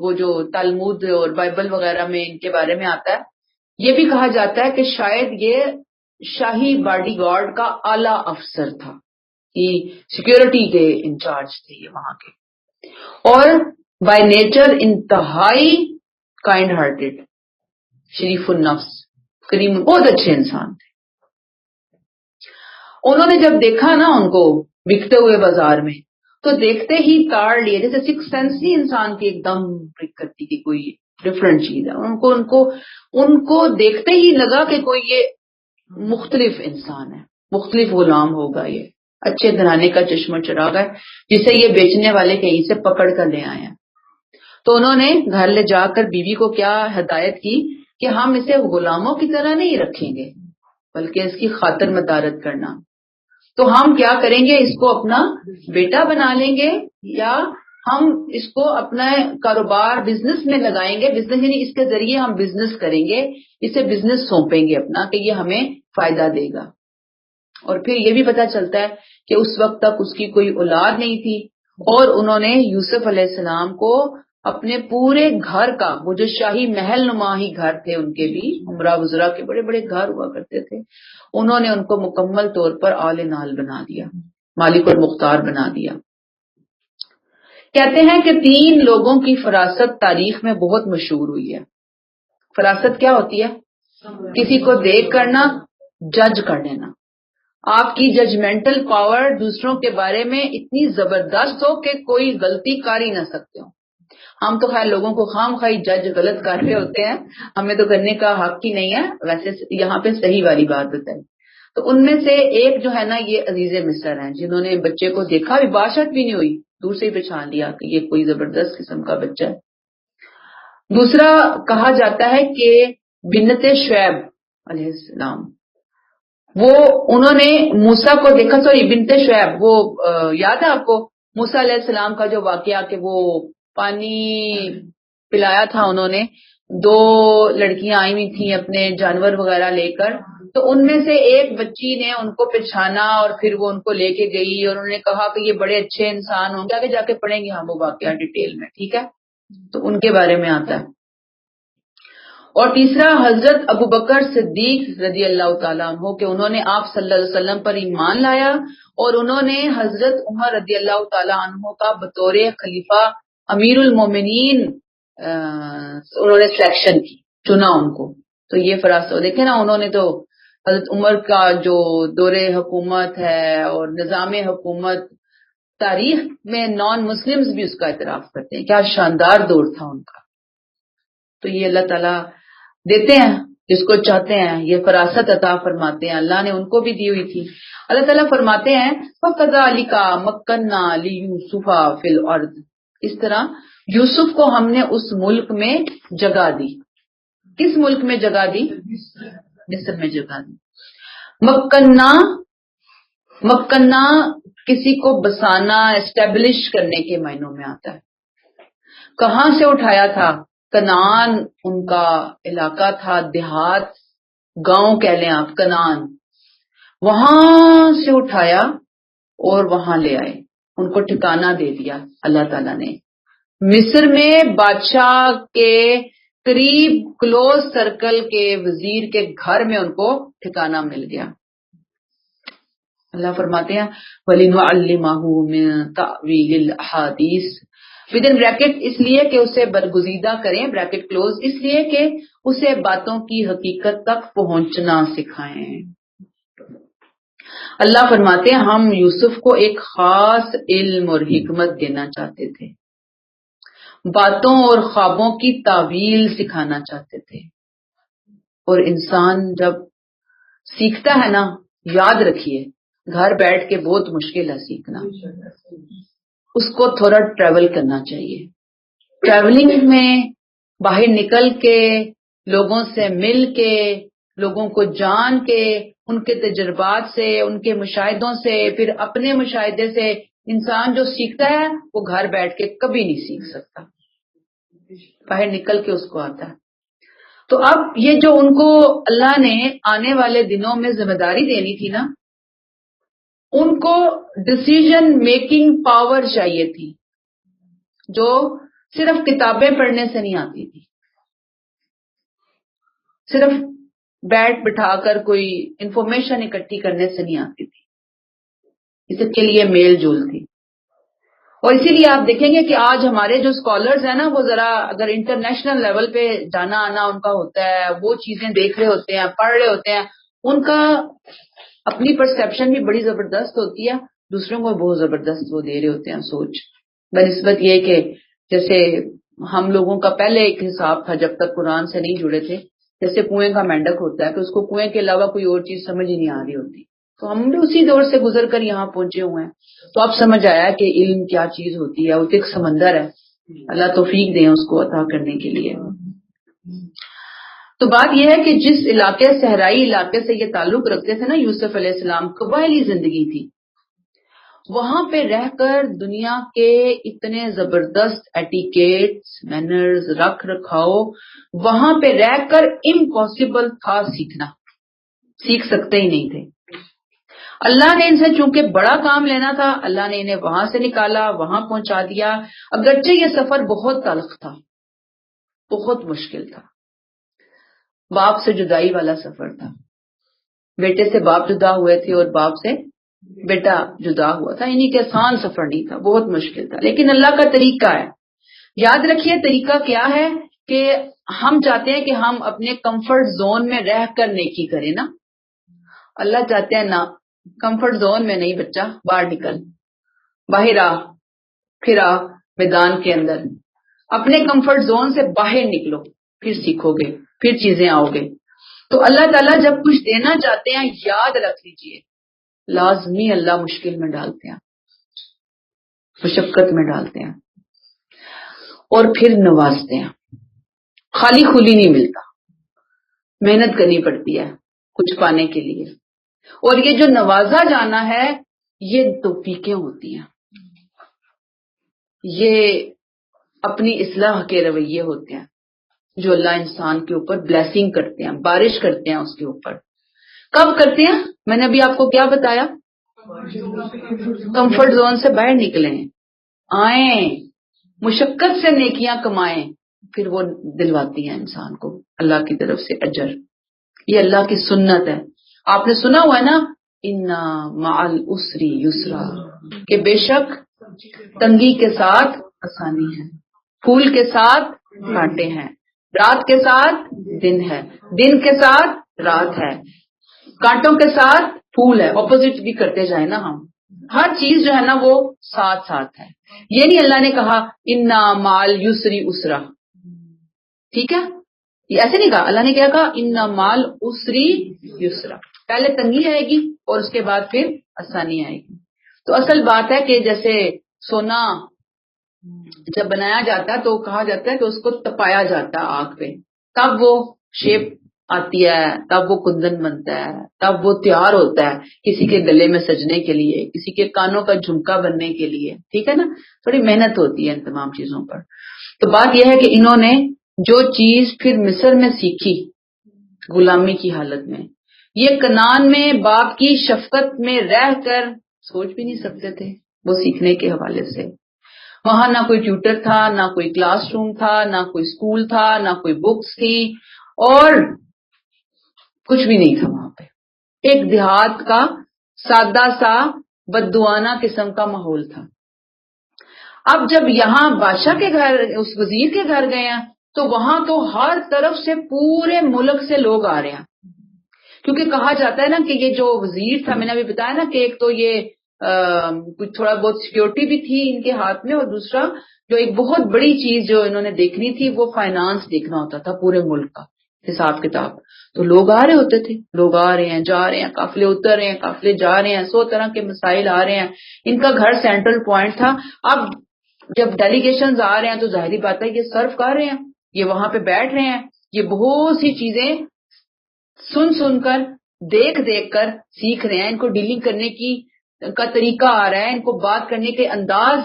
Speaker 1: وہ جو تالمود اور بائبل وغیرہ میں ان کے بارے میں آتا ہے، یہ بھی کہا جاتا ہے کہ شاید یہ شاہی باڈی گارڈ کا اعلیٰ افسر تھا، سیکیورٹی کے انچارج تھے یہ وہاں کے، اور بائی نیچر انتہائی کائنڈ ہارٹیڈ، شریف النفس، کریم، بہت اچھے انسان تھے. انہوں نے جب دیکھا نا ان کو بکتے ہوئے بازار میں تو دیکھتے ہی تاڑ لیے، جیسے سکس سینس نہیں انسان کی ایک دم پرک کرتی کہ کوئی ڈفرنٹ چیز ہے. ان کو دیکھتے ہی لگا کہ کوئی یہ مختلف انسان ہے، مختلف غلام ہوگا یہ. اچھے گھرانے کا چشم و چراغ ہے جسے یہ بیچنے والے کہیں سے پکڑ کر لے آئے ہیں. تو انہوں نے گھر لے جا کر بیوی کو کیا ہدایت کی کہ ہم اسے غلاموں کی طرح نہیں رکھیں گے بلکہ اس کی خاطر مدارت کرنا. تو ہم کیا کریں گے، اس کو اپنا بیٹا بنا لیں گے یا ہم اس کو اپنا کاروبار بزنس میں لگائیں گے. بزنس یعنی اس کے ذریعے ہم بزنس کریں گے، اسے بزنس سونپیں گے اپنا کہ یہ ہمیں فائدہ دے گا. اور پھر یہ بھی پتا چلتا ہے کہ اس وقت تک اس کی کوئی اولاد نہیں تھی اور انہوں نے یوسف علیہ السلام کو اپنے پورے گھر کا، وہ جو شاہی محل نما ہی گھر تھے ان کے بھی، عمرہ وزرا کے بڑے بڑے گھر ہوا کرتے تھے، انہوں نے ان کو مکمل طور پر آل نال بنا دیا، مالک اور مختار بنا دیا. کہتے ہیں کہ 3 لوگوں کی فراست تاریخ میں بہت مشہور ہوئی ہے. فراست کیا ہوتی ہے؟ کسی کو دیکھ کرنا، جج کر لینا. آپ کی ججمنٹل پاور دوسروں کے بارے میں اتنی زبردست ہو کہ کوئی غلطی کر ہی نہ سکتے ہو. ہم تو خیر لوگوں کو خام خواہ جج غلط کر رہے ہوتے ہیں، ہمیں تو کرنے کا حق ہی نہیں ہے. ویسے یہاں پہ صحیح والی بات بتائی. تو ان میں سے ایک جو ہے نا یہ عزیز مصر ہیں، جنہوں نے بچے کو دیکھا بھی، باشرت بھی نہیں ہوئی، دور سے ہی پہچان لیا کہ یہ کوئی زبردست قسم کا بچہ ہے. دوسرا کہا جاتا ہے کہ بنت شعیب علیہ السلام، وہ انہوں نے موسیٰ کو دیکھا. سوری بنت شعیب، وہ یاد ہے آپ کو موسیٰ علیہ السلام کا جو واقعہ کہ وہ پانی پلایا تھا انہوں نے، 2 لڑکیاں آئی ہوئی تھیں اپنے جانور وغیرہ لے کر، تو ان میں سے ایک بچی نے ان کو پہچانا اور پھر وہ ان کو لے کے گئی اور انہوں نے کہا کہ یہ بڑے اچھے انسان ہوں گے. آگے جا کے پڑھیں گے ہم وہ واقعہ ڈیٹیل میں، ٹھیک ہے. تو ان کے بارے میں آتا ہے. اور تیسرا حضرت ابوبکر صدیق رضی اللہ تعالیٰ عنہ کہ انہوں نے آپ صلی اللہ علیہ وسلم پر ایمان لایا اور انہوں نے حضرت عمر رضی اللہ تعالیٰ عنہ کا بطور خلیفہ امیر المومنین انہوں نے سلیکشن کی، چنا ان کو. تو یہ فراست دیکھیں نا، انہوں نے تو حضرت عمر کا جو دور حکومت ہے اور نظام حکومت، تاریخ میں نان مسلمز بھی اس کا اعتراف کرتے ہیں، کیا شاندار دور تھا ان کا. تو یہ اللہ تعالیٰ دیتے ہیں جس کو چاہتے ہیں، یہ فراست عطا فرماتے ہیں. اللہ نے ان کو بھی دی ہوئی تھی. اللہ تعالیٰ فرماتے ہیں فَكَذَلِكَ مَكَّنَّا لِيُوسُفَ فِي الْأَرْضِ، اس طرح یوسف کو ہم نے اس ملک میں جگہ دی. کس ملک میں جگہ دی؟ مصر میں جگہ دی. مکنا کسی کو بسانا، اسٹیبلش کرنے کے معنوں میں آتا ہے. کہاں سے اٹھایا تھا؟ کنعان ان کا علاقہ تھا، دیہات، گاؤں کہہ لیں آپ، کنعان، وہاں سے اٹھایا اور وہاں لے آئے، ان کو ٹھکانہ دے دیا اللہ تعالیٰ نے. مصر میں بادشاہ کے قریب کلوز سرکل کے وزیر کے گھر میں ان کو ٹھکانہ مل گیا. اللہ فرماتے ہیں وَلِنُعَلِّمَهُ مِن تَأْوِيلِ الْأَحَادِيثِ، ودن بریکٹ اس لیے کہ اسے برگزیدہ کریں، بریکٹ کلوز، اس لیے کہ اسے باتوں کی حقیقت تک پہنچنا سکھائیں. اللہ فرماتے ہیں ہم یوسف کو ایک خاص علم اور حکمت دینا چاہتے تھے، باتوں اور خوابوں کی تعویل سکھانا چاہتے تھے. اور انسان جب سیکھتا ہے نا، یاد رکھیے گھر بیٹھ کے بہت مشکل ہے سیکھنا، اس کو تھوڑا ٹریول کرنا چاہیے. ٹریولنگ میں باہر نکل کے، لوگوں سے مل کے، لوگوں کو جان کے، ان کے تجربات سے، ان کے مشاہدوں سے، پھر اپنے مشاہدے سے انسان جو سیکھتا ہے وہ گھر بیٹھ کے کبھی نہیں سیکھ سکتا، باہر نکل کے اس کو آتا ہے. تو اب یہ جو ان کو اللہ نے آنے والے دنوں میں ذمہ داری دینی تھی نا، ان کو ڈسیژن میکنگ پاور چاہیے تھی جو صرف کتابیں پڑھنے سے نہیں آتی تھی، صرف بیٹھ بٹھا کر کوئی انفارمیشن اکٹھی کرنے سے نہیں آتی تھی، اس کے لیے میل جول تھی. اور اسی لیے آپ دیکھیں گے کہ آج ہمارے جو اسکالرز ہیں نا، وہ ذرا اگر انٹرنیشنل لیول پہ جانا آنا ان کا ہوتا ہے، وہ چیزیں دیکھ رہے ہوتے ہیں، پڑھ رہے ہوتے ہیں، ان کا اپنی پرسیپشن بھی بڑی زبردست ہوتی ہے، دوسروں کو بہت زبردست وہ دے رہے ہوتے ہیں سوچ، بنسبت یہ کہ جیسے ہم لوگوں کا پہلے ایک حساب تھا جب تک قرآن سے نہیں جڑے تھے، جیسے کنویں کا مینڈک ہوتا ہے کہ اس کو کنویں کے علاوہ کوئی اور چیز سمجھ ہی نہیں آ رہی ہوتی، تو ہم بھی اسی دور سے گزر کر یہاں پہنچے ہوئے ہیں. تو اب سمجھ آیا کہ علم کیا چیز ہوتی ہے. وہ تو ایک سمندر ہے, اللہ توفیق دیں اس کو عطا کرنے کے لیے. تو بات یہ ہے کہ جس علاقے, صحرائی علاقے سے یہ تعلق رکھتے تھے نا یوسف علیہ السلام, قبائلی زندگی تھی, وہاں پہ رہ کر دنیا کے اتنے زبردست ایٹیکیٹس, مینرز, رکھ رکھاؤ, وہاں پہ رہ کر امپاسبل تھا سیکھنا. سیکھ سکتے ہی نہیں تھے. اللہ نے ان سے چونکہ بڑا کام لینا تھا, اللہ نے انہیں وہاں سے نکالا, وہاں پہنچا دیا. اگرچہ یہ سفر بہت تلخ تھا, بہت مشکل تھا. باپ سے جدائی والا سفر تھا. بیٹے سے باپ جدا ہوئے تھے اور باپ سے بیٹا جدا ہوا تھا. یعنی کہ آسان سفر نہیں تھا, بہت مشکل تھا. لیکن اللہ کا طریقہ ہے. یاد رکھیے طریقہ کیا ہے کہ ہم چاہتے ہیں کہ ہم اپنے کمفرٹ زون میں رہ کر نیکی کریں نا. اللہ چاہتے ہیں نا, کمفرٹ زون میں نہیں بچہ, باہر نکل, باہر آ, پھر آ میدان کے اندر. اپنے کمفرٹ زون سے باہر نکلو, پھر سیکھو گے, پھر چیزیں آؤ گے. تو اللہ تعالیٰ جب کچھ دینا چاہتے ہیں, یاد رکھ لیجئے, لازمی اللہ مشکل میں ڈالتے ہیں, مشقت میں ڈالتے ہیں, اور پھر نوازتے ہیں. خالی کھلی نہیں ملتا, محنت کرنی پڑتی ہے کچھ پانے کے لیے. اور یہ جو نوازا جانا ہے یہ توفیقیں ہوتی ہیں, یہ اپنی اصلاح کے رویے ہوتے ہیں جو اللہ انسان کے اوپر بلیسنگ کرتے ہیں, بارش کرتے ہیں اس کے اوپر. کب کرتے ہیں؟ میں نے ابھی آپ کو کیا بتایا, کمفرٹ زون سے باہر نکلیں, آئیں, مشقت سے نیکیاں کمائیں, پھر وہ دلواتی ہیں انسان کو اللہ کی طرف سے اجر. یہ اللہ کی سنت ہے. آپ نے سنا ہوا ہے نا, انا مع العسر یسرا, کہ بے شک تنگی کے ساتھ آسانی ہے, پھول کے ساتھ کانٹے ہیں, رات کے ساتھ دن ہے, دن کے ساتھ رات ہے, کانٹوں کے ساتھ پھول ہے. اپوزٹ بھی کرتے جائیں نا ہم, ہر چیز جو ہے نا وہ ساتھ ساتھ ہے. یہ نہیں اللہ نے کہا انا مع العسر یسرا, ٹھیک ہے, یہ ایسے نہیں کہا. اللہ نے کیا کہا, انا مع العسر یسرا. پہلے تنگی آئے گی اور اس کے بعد پھر آسانی آئے گی. تو اصل بات ہے کہ جیسے سونا جب بنایا جاتا ہے تو کہا جاتا ہے کہ اس کو تپایا جاتا ہے آگ پہ, تب وہ شیپ آتی ہے, تب وہ کندن بنتا ہے, تب وہ تیار ہوتا ہے کسی کے گلے میں سجنے کے لیے, کسی کے کانوں کا جھمکا بننے کے لیے. ٹھیک ہے نا, تھوڑی محنت ہوتی ہے ان تمام چیزوں پر. تو بات یہ ہے کہ انہوں نے جو چیز پھر مصر میں سیکھی غلامی کی حالت میں, یہ کنعان میں باپ کی شفقت میں رہ کر سوچ بھی نہیں سکتے تھے وہ سیکھنے کے حوالے سے. وہاں نہ کوئی ٹیوٹر تھا, نہ کوئی کلاس روم تھا, نہ کوئی اسکول تھا, نہ کوئی بکس تھی, اور کچھ بھی نہیں تھا وہاں پہ. ایک دیہات کا سادہ سا بددعانہ قسم کا ماحول تھا. اب جب یہاں بادشاہ کے گھر, اس وزیر کے گھر گئے ہیں, تو وہاں تو ہر طرف سے پورے ملک سے لوگ آ رہے ہیں. کیونکہ کہا جاتا ہے نا کہ یہ جو وزیر تھا, میں نے ابھی بتایا نا کہ ایک تو یہ کچھ تھوڑا بہت سیکیورٹی بھی تھی ان کے ہاتھ میں, اور دوسرا جو ایک بہت بڑی چیز جو انہوں نے دیکھنی تھی وہ فائنانس دیکھنا ہوتا تھا پورے ملک کا حساب کتاب. تو لوگ آ رہے ہوتے تھے, لوگ آ رہے ہیں, جا رہے ہیں, قافلے اتر رہے ہیں, قافلے جا رہے ہیں, 100 طرح کے مسائل آ رہے ہیں. ان کا گھر سینٹرل پوائنٹ تھا. اب جب ڈیلیگیشنز آ رہے ہیں تو ظاہری بات ہے یہ سرو کر رہے ہیں, یہ وہاں پہ بیٹھ رہے ہیں, یہ بہت سی چیزیں سن کر, دیکھ کر سیکھ رہے ہیں. ان کو ڈیلنگ کرنے کا طریقہ آ رہا ہے, ان کو بات کرنے کے انداز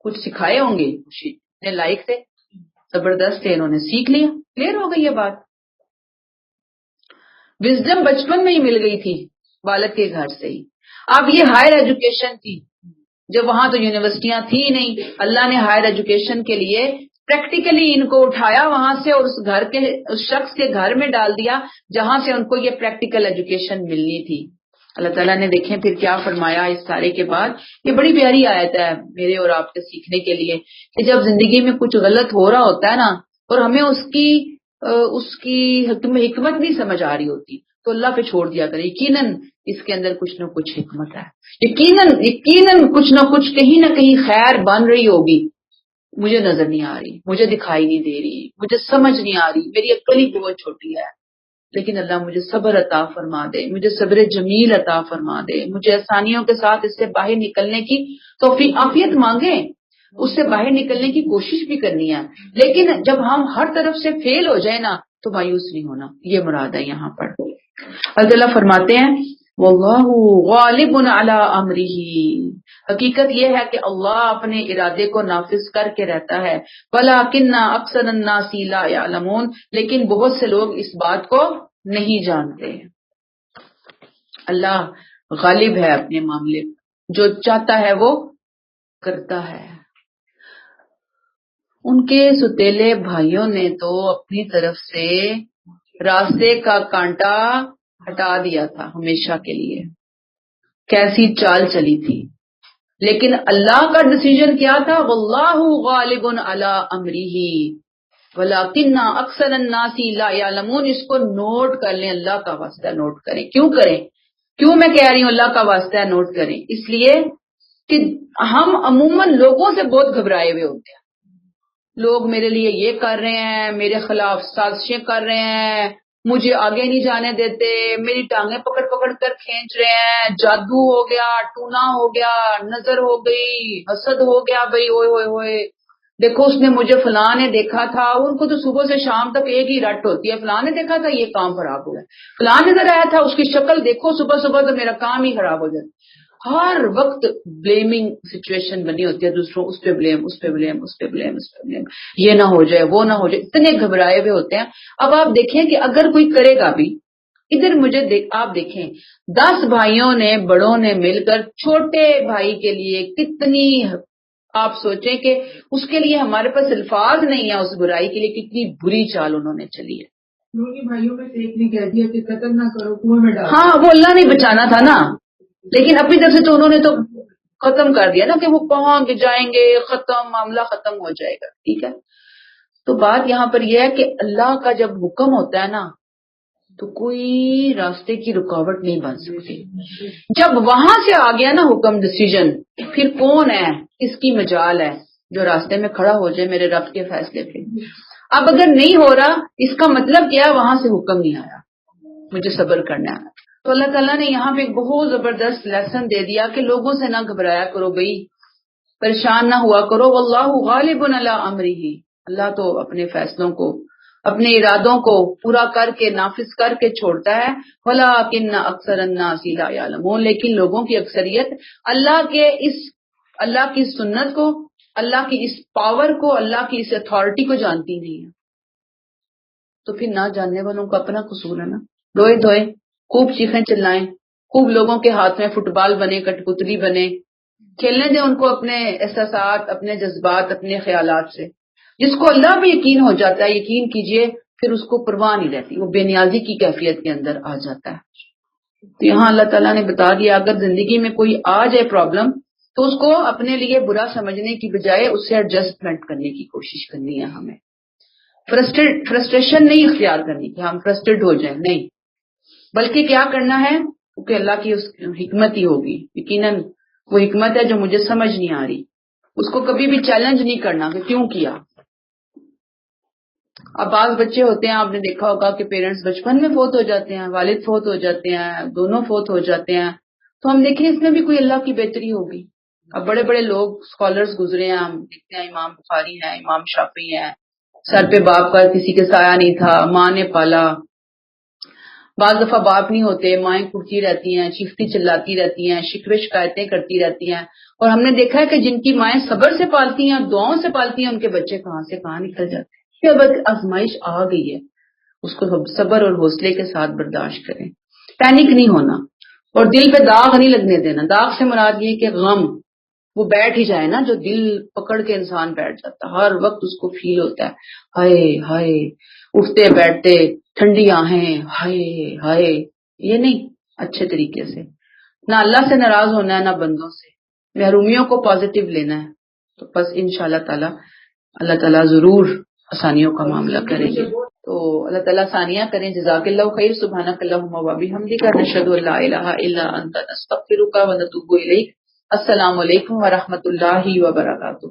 Speaker 1: کچھ سکھائے ہوں گے, اتنے لائق تھے, زبردست تھے, انہوں نے سیکھ لیا, کلیئر ہو گئی یہ بات. وزڈم بچپن میں ہی مل گئی تھی والد کے گھر سے ہی. اب یہ ہائر ایجوکیشن تھی, جب وہاں تو یونیورسٹیاں تھی نہیں, اللہ نے ہائر ایجوکیشن کے لیے پریکٹیکلی ان کو اٹھایا وہاں سے اور اس شخص کے گھر میں ڈال دیا جہاں سے ان کو یہ پریکٹیکل ایجوکیشن ملنی تھی. اللہ تعالیٰ نے دیکھیں پھر کیا فرمایا اس سارے کے بعد. یہ بڑی پیاری آیت ہے میرے اور آپ کے سیکھنے کے لیے کہ جب زندگی میں کچھ غلط ہو رہا ہوتا ہے نا, اور ہمیں اس کی حکمت نہیں سمجھ آ رہی ہوتی, تو اللہ پہ چھوڑ دیا کرے. یقیناً اس کے اندر کچھ نہ کچھ حکمت ہے, یقیناً کچھ نہ کچھ کہیں نہ کہیں خیر بن رہی ہوگی. مجھے نظر نہیں آ رہی, مجھے دکھائی نہیں دے رہی, مجھے سمجھ نہیں آ رہی, میری عقل ہی بہت چھوٹی ہے. لیکن اللہ مجھے صبر عطا فرما دے، مجھے صبر جمیل عطا فرما دے، مجھے آسانیوں کے ساتھ اس سے باہر نکلنے کی توفیق عافیت مانگیں، اس سے باہر نکلنے کی کوشش بھی کرنی ہے، لیکن جب ہم ہر طرف سے فیل ہو جائے نا تو مایوس نہیں ہونا، یہ مراد ہے یہاں پر۔ اللہ تعالیٰ فرماتے ہیں واللہ غالب علی امرہ، حقیقت یہ ہے کہ اللہ اپنے ارادے کو نافذ کر کے رہتا ہے، ولکن اکثر الناس لا یعلمون، لیکن بہت سے لوگ اس بات کو نہیں جانتے۔ اللہ غالب ہے اپنے معاملے، جو چاہتا ہے وہ کرتا ہے۔ ان کے ستیلے بھائیوں نے تو اپنی طرف سے راستے کا کانٹا ہٹا دیا تھا ہمیشہ کے لیے، کیسی چال چلی تھی، لیکن اللہ کا ڈیسیژن کیا تھا، واللہ غالب علی امرہ ولکن اکثر الناس لا یعلمون۔ اس کو نوٹ کر لیں، اللہ کا واسطہ نوٹ کریں۔ کیوں کریں؟ کیوں میں کہہ رہی ہوں اللہ کا واسطہ نوٹ کریں؟ اس لیے کہ ہم عموماً لوگوں سے بہت گھبرائے ہوئے ہوتے ہیں، لوگ میرے لیے یہ کر رہے ہیں، میرے خلاف سازشیں کر رہے ہیں، مجھے آگے نہیں جانے دیتے، میری ٹانگیں پکڑ پکڑ کر کھینچ رہے ہیں، جادو ہو گیا، ٹونا ہو گیا، نظر ہو گئی، حسد ہو گیا، بھائی اوئے ہوئے ہوئے، دیکھو اس نے مجھے فلاں نے دیکھا تھا۔ ان کو تو صبح سے شام تک ایک ہی رٹ ہوتی ہے، فلاں نے دیکھا تھا یہ کام خراب ہو گیا، فلاں نظر آیا تھا اس کی شکل دیکھو، صبح صبح تو میرا کام ہی خراب ہو جاتا۔ ہر وقت بلیمنگ سچویشن بنی ہوتی ہے، دوسروں اس پہ بلیم، اس پہ بلیم، اس پہ بلیم، اس پہ بلیم، یہ نہ ہو جائے وہ نہ ہو جائے، اتنے گھبرائے ہوئے ہوتے ہیں۔ اب آپ دیکھیں کہ اگر کوئی کرے گا بھی، ادھر مجھے آپ دیکھیں 10 بھائیوں نے، بڑوں نے مل کر چھوٹے بھائی کے لیے کتنی، آپ سوچیں کہ اس کے لیے ہمارے پاس الفاظ نہیں ہے، اس برائی کے لیے کتنی بری چال انہوں نے چلی ہے۔
Speaker 2: بھائیوں میں سے ایک نے کہہ دیا کہ قتل نہ کرو، کنویں میں ڈالو۔
Speaker 1: ہاں وہ اللہ نے بچانا تھا نا، لیکن اپنی طرف سے تو انہوں نے تو ختم کر دیا نا کہ وہ کہاں کے جائیں گے، ختم، معاملہ ختم ہو جائے گا، ٹھیک ہے۔ تو بات یہاں پر یہ ہے کہ اللہ کا جب حکم ہوتا ہے نا تو کوئی راستے کی رکاوٹ نہیں بن سکتی۔ جب وہاں سے آ گیا نا حکم، ڈیسیژن، پھر کون ہے، کس کی مجال ہے جو راستے میں کھڑا ہو جائے میرے رب کے فیصلے پہ۔ اب اگر نہیں ہو رہا، اس کا مطلب کیا ہے، وہاں سے حکم نہیں آیا، مجھے صبر کرنا ہے۔ تو اللہ تعالیٰ نے یہاں پہ ایک بہت زبردست لیسن دے دیا کہ لوگوں سے نہ گھبرایا کرو بھائی، پریشان نہ ہوا کرو، واللہ غالب علی امرہ، اللہ تو اپنے فیصلوں کو، اپنے ارادوں کو پورا کر کے، نافذ کر کے چھوڑتا ہے، ولکن اکثر الناس لا یعلمون، لیکن لوگوں کی اکثریت اللہ کی سنت کو، اللہ کی اس پاور کو، اللہ کی اس اتھارٹی کو جانتی نہیں ہے۔ تو پھر نہ جاننے والوں کا اپنا قصور ہے نا، روئے دھوئے، خوب چیخیں چلائیں، خوب لوگوں کے ہاتھ میں فٹ بال بنے، کٹ پتلی بنے، کھیلنے دیں ان کو اپنے احساسات، اپنے جذبات، اپنے خیالات سے۔ جس کو اللہ پہ یقین ہو جاتا ہے، یقین کیجئے پھر اس کو پرواہ نہیں رہتی، وہ بے نیازی کی کیفیت کے اندر آ جاتا ہے۔ تو یہاں اللہ تعالیٰ نے بتا دیا اگر زندگی میں کوئی آ جائے پرابلم تو اس کو اپنے لیے برا سمجھنے کی بجائے اس سے ایڈجسٹمنٹ کرنے کی کوشش کرنی ہے ہمیں، فرسٹریشن نہیں اختیار کرنی کہ ہم فرسٹریٹ ہو جائیں، نہیں، بلکہ کیا کرنا ہے، کیونکہ اللہ کی اس حکمت ہی ہوگی، یقیناً وہ حکمت ہے جو مجھے سمجھ نہیں آ رہی، اس کو کبھی بھی چیلنج نہیں کرنا کہ کیوں کیا۔ اب بعض بچے ہوتے ہیں، آپ نے دیکھا ہوگا کہ پیرنٹس بچپن میں فوت ہو جاتے ہیں، والد فوت ہو جاتے ہیں، دونوں فوت ہو جاتے ہیں، تو ہم دیکھیں اس میں بھی کوئی اللہ کی بہتری ہوگی۔ اب بڑے بڑے لوگ اسکالرز گزرے ہیں، ہم دیکھتے ہیں امام بخاری ہیں، امام شافعی ہیں، سر پہ باپ کا کسی کے سایہ نہیں تھا، ماں نے پالا، بعض دفعہ باپ نہیں ہوتے، مائیں کڑتی رہتی ہیں، چیختی چلاتی رہتی ہیں، شکوے شکایتیں کرتی رہتی ہیں، اور ہم نے دیکھا ہے کہ جن کی مائیں صبر سے پالتی ہیں، دعاؤں سے پالتی ہیں، ان کے بچے کہاں سے کہاں نکل جاتے ہیں۔ کہ اب آزمائش آ گئی ہے، اس کو صبر اور حوصلے کے ساتھ برداشت کریں، پینک نہیں ہونا، اور دل پہ داغ نہیں لگنے دینا۔ داغ سے مراد یہ کہ غم وہ بیٹھ ہی جائے نا، جو دل پکڑ کے انسان بیٹھ جاتا، ہر وقت اس کو فیل ہوتا ہے ہائے ہائے، اٹھتے بیٹھتے ٹھنڈی آہیں، ہائے ہائے، یہ نہیں، اچھے طریقے سے نہ اللہ سے ناراض ہونا ہے نہ بندوں سے، محرومیوں کو پازیٹیو لینا ہے، تو بس انشاءاللہ تعالی اللہ تعالیٰ ضرور آسانیوں کا معاملہ کریں گے۔ تو اللہ تعالیٰ آسانیاں کریں۔ جزاک اللہ خیر، سبحانک اللہم و بحمدک، نشہد ان لا الہ الا انت، نستغفرک و نتوب الیک۔ السلام علیکم ورحمۃ اللہ وبرکاتہ۔